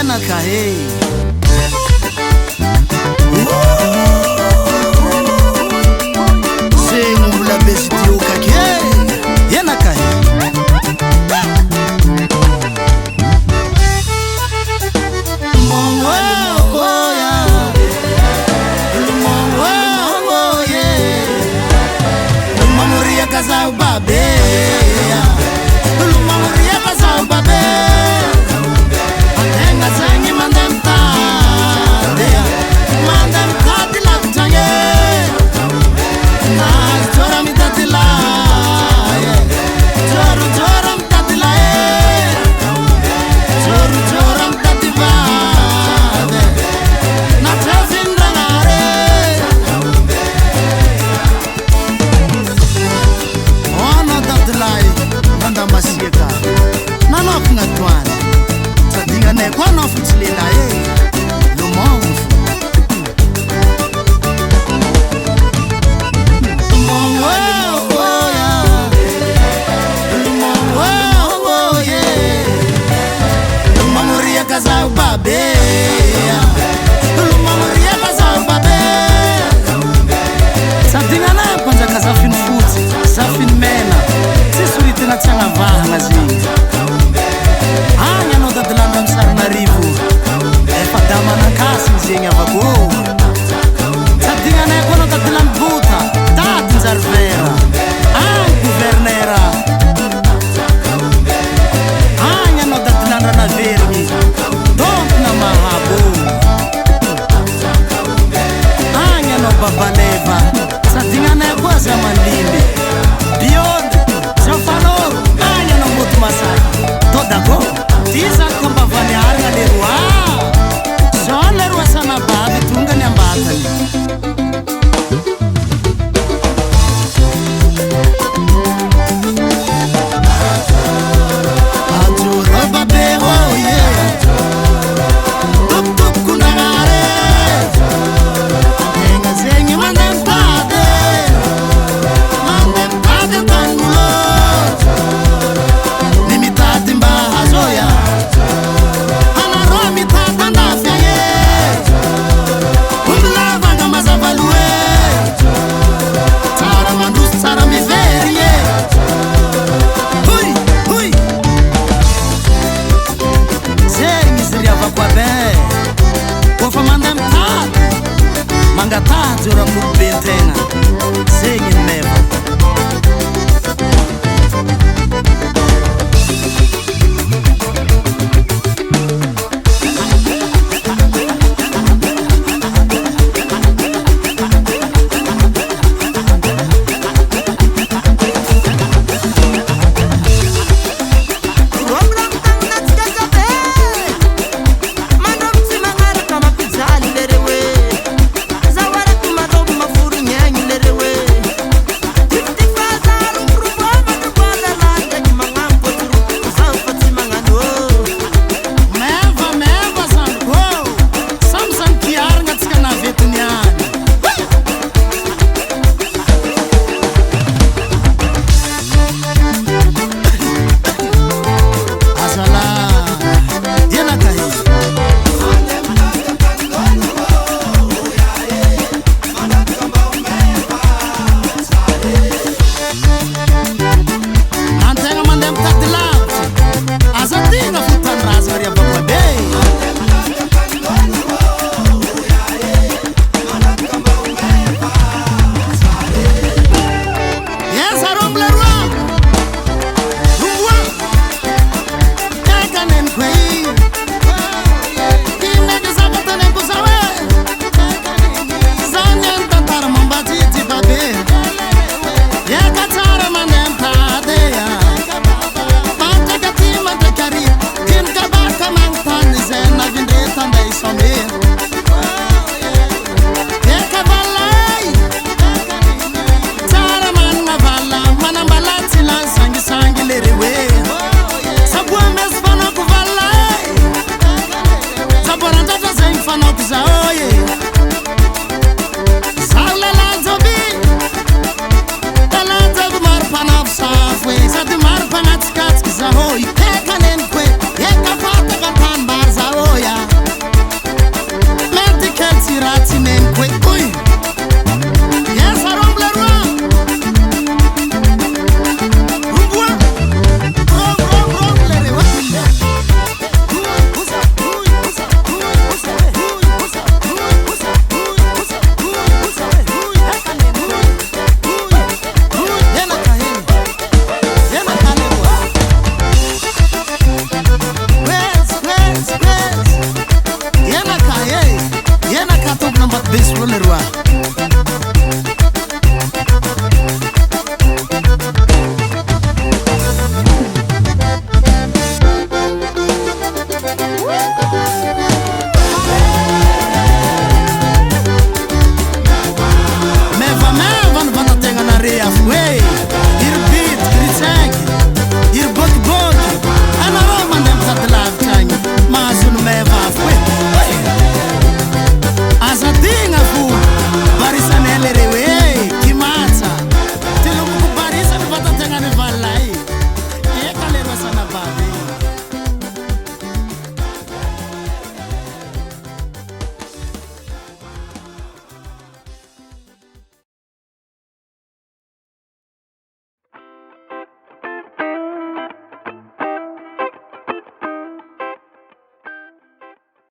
Yana kahe Sengu mula besi tioka ke Yana kahe Casal babé, Luma Maria casal babé, Atenga sangue mandam tade, mandam tade la tangue, nas chora mi tade la, chora mi tade la, chora mi tade vade, na trazin ranare. Nanda masieka Nanok ngatwan Sa dinga ne kwa nofutilela Lumongu Lumongu Lumongu ria kazau babe Lumongu ria kazau babe Sa dinga ne kwanza kazafin futi Zafin mena Tina tsanga vanga zingi Anya no dadilanda msarinarivo Efa dama na kasi mzengi avago Sadinga na yako no dadiland buta Dati nzarvera guvernera Anya no dadilanda na vermi Donk na mahabo Anya no babaleva Sadinga na yako azamanlinde Beyond Sanfaloro, anya no moto masaki Toda go, tiza komba vale arga lerua Son lerua sana babi tunga ni ambatani Ajuro babe, oh yeah Tup tup kunangare Enga zengi mandem pade Mandem pade tangulo Jura muito bem tenha Zengi neva Yes, I don't blame